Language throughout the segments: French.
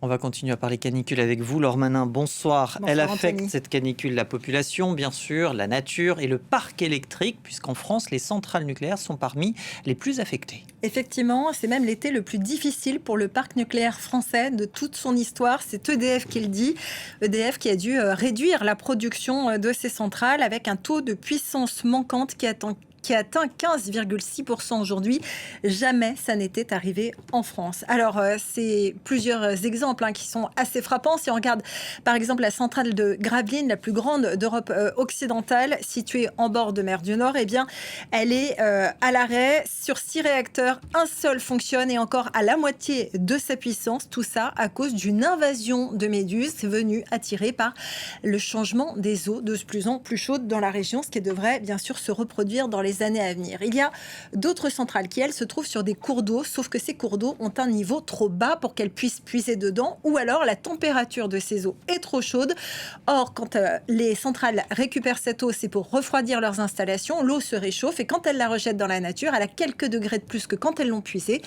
On va continuer à parler canicule avec vous, Laure Manin. Bonsoir. Bonsoir Elle affecte, Anthony. cette canicule, la population, bien sûr, la nature et le parc électrique, puisqu'en France, les centrales nucléaires sont parmi les plus affectées. Effectivement, c'est même l'été le plus difficile pour le parc nucléaire français de toute son histoire. C'est EDF qui le dit. EDF qui a dû réduire la production de ses centrales avec un taux de puissance manquante qui atteint 15,6% aujourd'hui. Jamais ça n'était arrivé en France. Alors, c'est plusieurs exemples qui sont assez frappants. Si on regarde, par exemple, la centrale de Gravelines, la plus grande d'Europe occidentale, située en bord de mer du Nord, eh bien, elle est à l'arrêt. Sur 6 réacteurs, un seul fonctionne et encore à la moitié de sa puissance. Tout ça à cause d'une invasion de méduses venue attirée par le changement des eaux de plus en plus chaudes dans la région, ce qui devrait bien sûr se reproduire dans les années à venir. Il y a d'autres centrales qui, elles, se trouvent sur des cours d'eau, sauf que ces cours d'eau ont un niveau trop bas pour qu'elles puissent puiser dedans, ou alors la température de ces eaux est trop chaude. Or, quand les centrales récupèrent cette eau, c'est pour refroidir leurs installations, l'eau se réchauffe et quand elles la rejettent dans la nature, elle a quelques degrés de plus que quand elles l'ont puisée.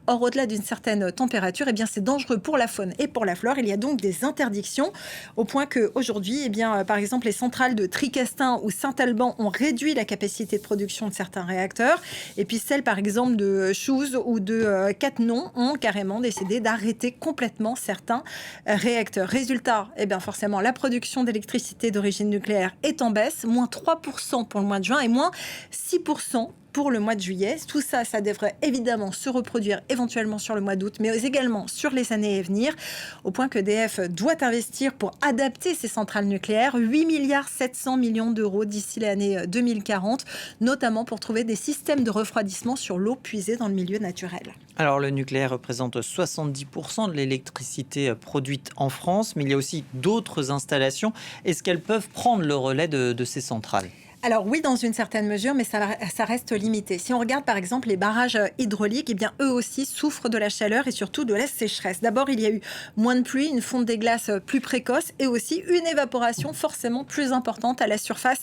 Or, au-delà d'une certaine température, eh bien, c'est dangereux pour la faune et pour la flore. Il y a donc des interdictions, au point qu'aujourd'hui, eh bien, par exemple, les centrales de Tricastin ou Saint-Alban ont réduit la capacité de production de certains réacteurs. Et puis celles, par exemple, de Chooz ou de Cattenom ont carrément décidé d'arrêter complètement certains réacteurs. Résultat, eh bien, forcément, la production d'électricité d'origine nucléaire est en baisse, moins 3% pour le mois de juin et moins 6% pour le mois de juillet. Tout ça, ça devrait évidemment se reproduire éventuellement sur le mois d'août, mais également sur les années à venir, au point que EDF doit investir pour adapter ses centrales nucléaires 8,7 milliards d'euros d'ici l'année 2040, notamment pour trouver des systèmes de refroidissement sur l'eau puisée dans le milieu naturel. Alors, le nucléaire représente 70% de l'électricité produite en France, mais il y a aussi d'autres installations. Est-ce qu'elles peuvent prendre le relais de ces centrales ? Alors oui, dans une certaine mesure, mais ça reste limité. Si on regarde par exemple les barrages hydrauliques, eh bien eux aussi souffrent de la chaleur et surtout de la sécheresse. D'abord, il y a eu moins de pluie, une fonte des glaces plus précoce et aussi une évaporation forcément plus importante à la surface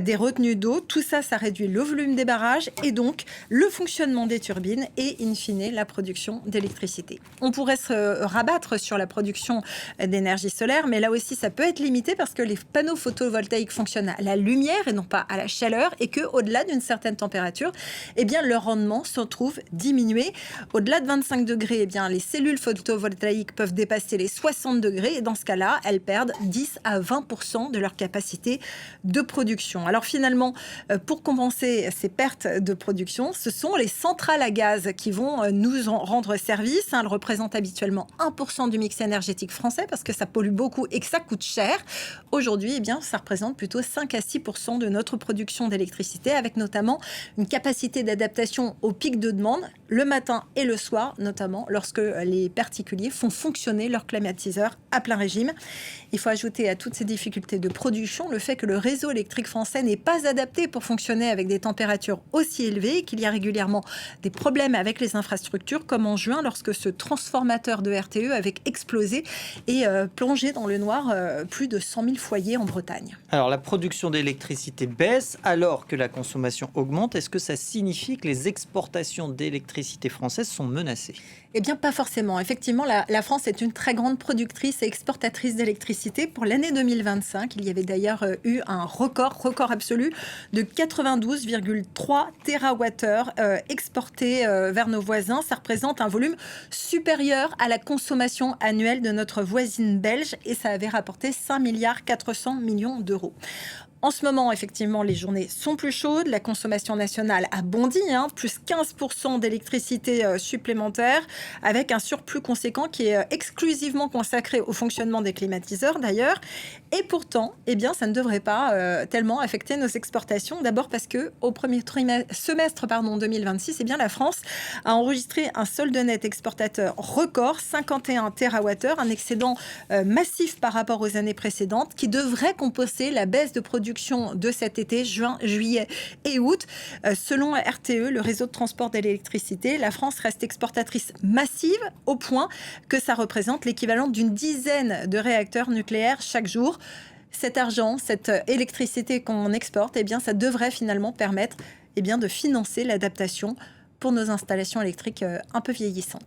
des retenues d'eau. Tout ça, ça réduit le volume des barrages et donc le fonctionnement des turbines et in fine la production d'électricité. On pourrait se rabattre sur la production d'énergie solaire, mais là aussi ça peut être limité parce que les panneaux photovoltaïques fonctionnent à la lumière et non pas à la chaleur, et que au-delà d'une certaine température, eh bien leur rendement se trouve diminué. Au-delà de 25 degrés, eh bien les cellules photovoltaïques peuvent dépasser les 60 degrés et dans ce cas-là, elles perdent 10 à 20% de leur capacité de production. Alors finalement, pour compenser ces pertes de production, ce sont les centrales à gaz qui vont nous en rendre service. Elles représentent habituellement 1% du mix énergétique français parce que ça pollue beaucoup et que ça coûte cher. Aujourd'hui, eh bien, ça représente plutôt 5 à 6% de notre production d'électricité, avec notamment une capacité d'adaptation au pic de demande le matin et le soir, notamment lorsque les particuliers font fonctionner leur climatiseur à plein régime. Il faut ajouter à toutes ces difficultés de production le fait que le réseau électrique français n'est pas adapté pour fonctionner avec des températures aussi élevées et qu'il y a régulièrement des problèmes avec les infrastructures, comme en juin lorsque ce transformateur de RTE avait explosé et plongé dans le noir plus de 100 000 foyers en Bretagne. Alors, la production d'électricité baisse alors que la consommation augmente. Est-ce que ça signifie que les exportations d'électricité françaises sont menacées ? Eh bien, pas forcément. Effectivement, la France est une très grande productrice et exportatrice d'électricité. Pour l'année 2025, il y avait d'ailleurs eu un record absolu de 92,3 TWh exportés vers nos voisins. Ça représente un volume supérieur à la consommation annuelle de notre voisine belge et ça avait rapporté 5,4 milliards d'euros. En ce moment, effectivement, les journées sont plus chaudes. La consommation nationale a bondi, plus 15% d'électricité supplémentaire, avec un surplus conséquent qui est exclusivement consacré au fonctionnement des climatiseurs, d'ailleurs. Et pourtant, eh bien, ça ne devrait pas tellement affecter nos exportations. D'abord parce qu'au premier semestre 2026, eh bien, la France a enregistré un solde net exportateur record, 51 TWh, un excédent massif par rapport aux années précédentes, qui devrait compenser la baisse de production de cet été, juin, juillet et août. Selon RTE, le réseau de transport de l'électricité, la France reste exportatrice massive au point que ça représente l'équivalent d'une dizaine de réacteurs nucléaires chaque jour. Cet argent, cette électricité qu'on exporte, eh bien, ça devrait finalement permettre de financer l'adaptation pour nos installations électriques un peu vieillissantes.